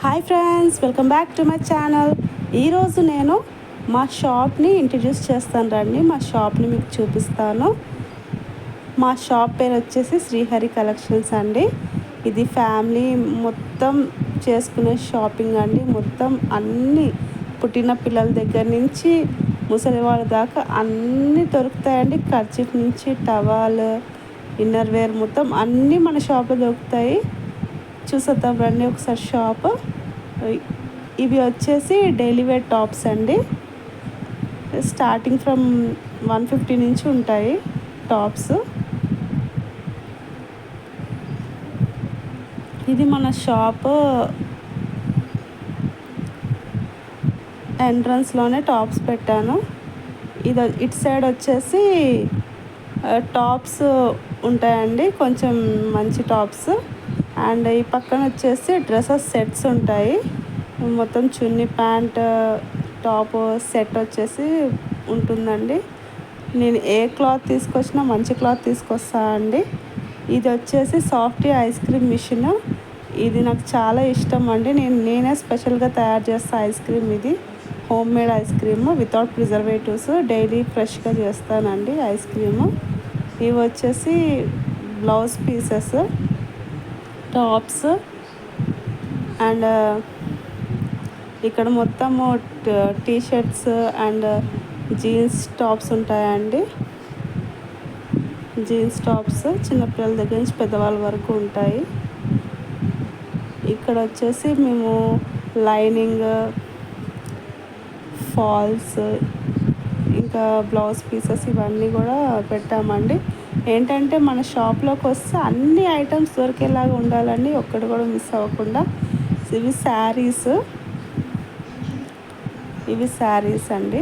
Hi friends, welcome back to my channel. ఈరోజు నేను మా షాప్ని ఇంట్రడ్యూస్ చేస్తాను రండి. మా షాప్ని మీకు చూపిస్తాను. మా షాప్ పేరు వచ్చేసి శ్రీహరి కలెక్షన్స్ అండి. ఇది ఫ్యామిలీ మొత్తం చేసుకునే షాపింగ్ అండి. మొత్తం అన్నీ పుట్టిన పిల్లల దగ్గర నుంచి ముసలి వాళ్ళ దాకా అన్నీ దొరుకుతాయండి. కర్చీఫ్ నుంచి టవాల్, ఇన్నర్ వేర్ మొత్తం అన్నీ మన షాప్లో దొరుకుతాయి. చూసేద్దాం రండి ఒకసారి షాప్. ఇవి వచ్చేసి డైలీ వేర్ టాప్స్ అండి. స్టార్టింగ్ ఫ్రమ్ 150 నుంచి ఉంటాయి టాప్స్. ఇది మన షాప్ ఎంట్రన్స్లోనే టాప్స్ పెట్టాను. ఇటు సైడ్ వచ్చేసి టాప్స్ ఉంటాయండి, కొంచెం మంచి టాప్స్. అండ్ ఈ పక్కన వచ్చేసి డ్రెస్సెస్ సెట్స్ ఉంటాయి. మొత్తం చున్నీ, ప్యాంట్, టాప్ సెట్ వచ్చేసి ఉంటుందండి. నేను ఏ క్లాత్ తీసుకొచ్చినా మంచి క్లాత్ తీసుకొస్తా అండి. ఇది వచ్చేసి సాఫ్టీ ఐస్ క్రీమ్ మిషన్. ఇది నాకు చాలా ఇష్టం అండి. నేనే స్పెషల్గా తయారు చేస్తాను ఐస్ క్రీమ్. ఇది home made ice cream without preservatives. Daily ఫ్రెష్గా చేస్తానండి ఐస్ క్రీము. ఇవి వచ్చేసి బ్లౌజ్ పీసెస్, టాప్స్. అండ్ ఇక్కడ మొత్తము T shirts and jeans tops ఉంటాయండి. జీన్స్ టాప్స్ చిన్నపిల్లల దగ్గర నుంచి పెద్దవాళ్ళ వరకు ఉంటాయి. ఇక్కడ వచ్చేసి మేము లైనింగ్, ఫాల్స్, ఇంకా బ్లౌజ్ పీసెస్ ఇవన్నీ కూడా పెట్టామండి. ఏంటంటే మన షాప్లోకి వస్తే అన్ని ఐటమ్స్ దొరికేలాగా ఉండాలండి, ఒక్కటి కూడా మిస్ అవ్వకుండా. ఇవి శారీస్ అండి.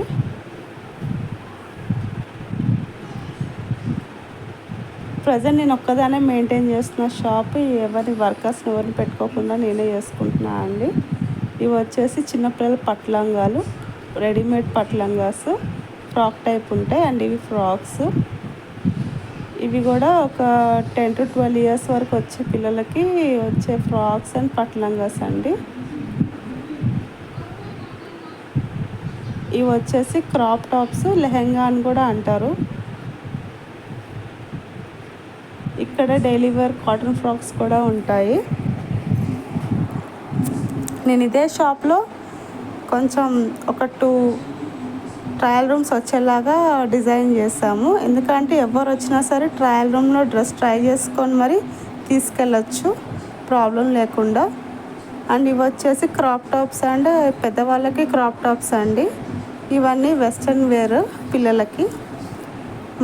ప్రజెంట్ నేను ఒక్కదానే మెయింటైన్ చేస్తున్న షాప్. వర్కర్స్ని ఎవరిని పెట్టుకోకుండా నేనే చేసుకుంటున్నా అండి. ఇవి వచ్చేసి చిన్నపిల్లల పట్లంగాలు, రెడీమేడ్ పట్లంగాస్, ఫ్రాక్ టైప్ ఉంటాయి. అండ్ ఇవి ఫ్రాక్స్. ఇవి కూడా ఒక 10 to 12 years వరకు వచ్చే పిల్లలకి వచ్చే ఫ్రాక్స్ అండ్ పట్లంగాస్ అండి. ఇవి వచ్చేసి క్రాప్ టాప్స్, లెహెంగా అని కూడా అంటారు. ఇక్కడ డైలీ వేర్ కాటన్ ఫ్రాక్స్ కూడా ఉంటాయి. నేను ఇదే షాప్లో కొంచెం ఒక 2 ట్రయల్ రూమ్స్ వచ్చేలాగా డిజైన్ చేస్తాము. ఎందుకంటే ఎవరు వచ్చినా సరే ట్రయల్ రూమ్లో డ్రెస్ ట్రై చేసుకొని మరి తీసుకెళ్ళచ్చు ప్రాబ్లం లేకుండా. అండ్ ఇవి వచ్చేసి క్రాప్ టాప్స్ అండ్ పెద్దవాళ్ళకి క్రాప్ టాప్స్ అండి. ఇవన్నీ వెస్ట్రన్ వేర్ పిల్లలకి.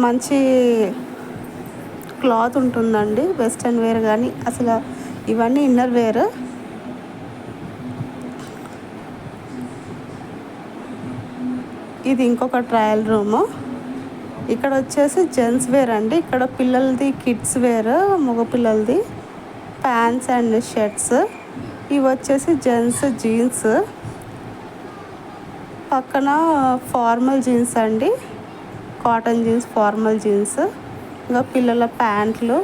మంచి క్లాత్ ఉంటుందండి వెస్ట్రన్ వేర్ కానీ. అసలు ఇవన్నీ ఇన్నర్ వేర్. ఇది ఇంకొక ట్రయల్ రూము. ఇక్కడ వచ్చేసి జెంట్స్ వేర్ అండి. ఇక్కడ పిల్లలది కిడ్స్ వేర్, మగపిల్లలది ప్యాంట్స్ అండ్ షర్ట్స్. ఇవి వచ్చేసి జెంట్స్ జీన్స్. పక్కన ఫార్మల్ జీన్స్ అండి, కాటన్ జీన్స్, ఫార్మల్ జీన్స్. ఇంకా పిల్లల ప్యాంట్లు,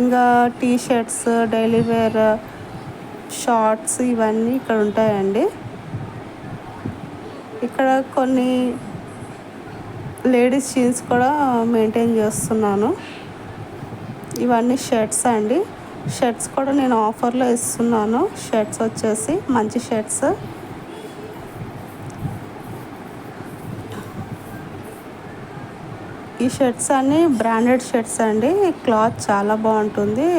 ఇంకా T shirts, daily wear shorts ఇవన్నీ ఇక్కడ ఉంటాయండి. ఇక్కడ కొన్ని లేడీస్ జీన్స్ కూడా మెయింటైన్ చేస్తున్నాను. ఇవన్నీ షర్ట్స్ అండి. షర్ట్స్ కూడా నేను ఆఫర్లో ఇస్తున్నాను. షర్ట్స్ వచ్చేసి మంచి షర్ట్స్. ఈ షర్ట్స్ అన్నీ బ్రాండెడ్ షర్ట్స్ అండి. క్లాత్ చాలా బాగుంటుంది,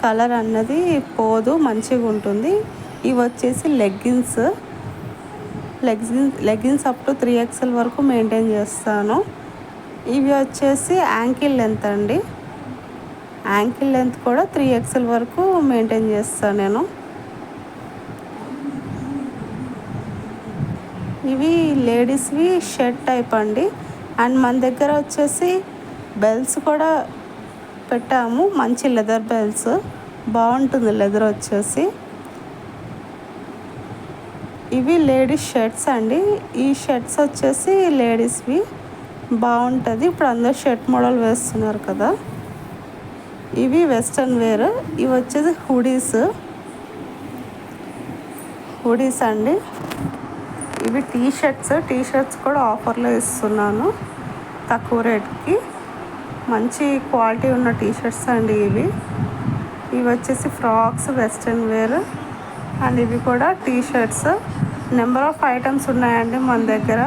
కలర్ అన్నది పోదు, మంచిగా ఉంటుంది. ఇవి వచ్చేసి లెగ్గిన్స్ అప్ టు 3XL వరకు మెయింటైన్ చేస్తాను. ఇవి వచ్చేసి యాంకిల్ లెంత్ అండి. యాంకిల్ లెంత్ కూడా 3XL వరకు మెయింటైన్ చేస్తాను నేను. ఇవి లేడీస్వి షర్ట్ టైప్ అండి. అండ్ మన దగ్గర వచ్చేసి బెల్ట్స్ కూడా పెట్టాము, మంచి లెదర్ బెల్ట్స్, బాగుంటుంది లెదర్ వచ్చేసి. ఇవి లేడీస్ షర్ట్స్ అండి. ఈ షర్ట్స్ వచ్చేసి లేడీస్వి బాగుంటుంది. ఇప్పుడు అందరూ షర్ట్ మోడల్ వేస్తున్నారు కదా. ఇవి వెస్ట్రన్ వేర్. ఇవి వచ్చేసి హుడీస్. హుడీస్ అండి. ఇవి టీ షర్ట్స్ కూడా ఆఫర్లో ఇస్తున్నాను తక్కువ రేట్కి. మంచి క్వాలిటీ ఉన్న టీ షర్ట్స్ అండి ఇవి. ఇవి వచ్చేసి ఫ్రాక్స్, వెస్ట్రన్ వేర్. అండ్ ఇవి కూడా T shirts. Number of items ఉన్నాయండి మన దగ్గర.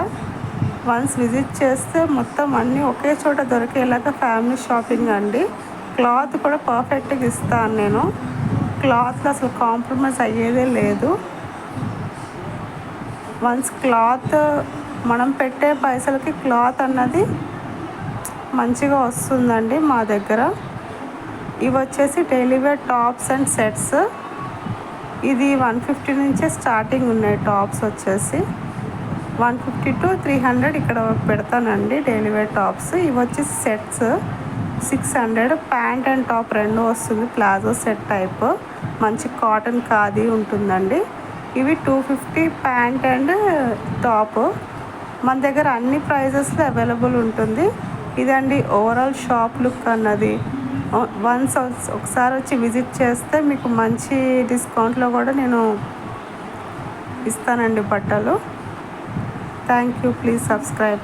వన్స్ విజిట్ చేస్తే మొత్తం అన్నీ ఒకే చోట దొరికేలాగా ఫ్యామిలీ షాపింగ్ అండి. క్లాత్ కూడా పర్ఫెక్ట్గా ఇస్తాను నేను. క్లాత్లో అసలు కాంప్రమైజ్ అయ్యేదే లేదు. వన్స్ క్లాత్ మనం పెట్టే పైసలకి క్లాత్ అన్నది మంచిగా వస్తుందండి మా దగ్గర. ఇవి వచ్చేసి daily wear tops and sets. ఇది 150 నుంచే స్టార్టింగ్ ఉన్నాయి. టాప్స్ వచ్చేసి 150 to 300 ఇక్కడ పెడతానండి డైలీ వేర్ టాప్స్. ఇవి వచ్చేసి సెట్స్ 600. ప్యాంట్ అండ్ టాప్ రెండు వస్తుంది, ప్లాజో సెట్ టైప్. మంచి కాటన్ ఖాదీ ఉంటుందండి. ఇవి 250 ప్యాంట్ అండ్ టాప్. మన దగ్గర అన్ని ప్రైజెస్లో అవైలబుల్ ఉంటుంది. ఇదండి ఓవరాల్ షాప్ లుక్ అన్నది. వన్స్ ఒకసారి వచ్చి విజిట్ చేస్తే మీకు మంచి డిస్కౌంట్లో కూడా నేను ఇస్తానండి బట్టలు. Thank you. Please subscribe.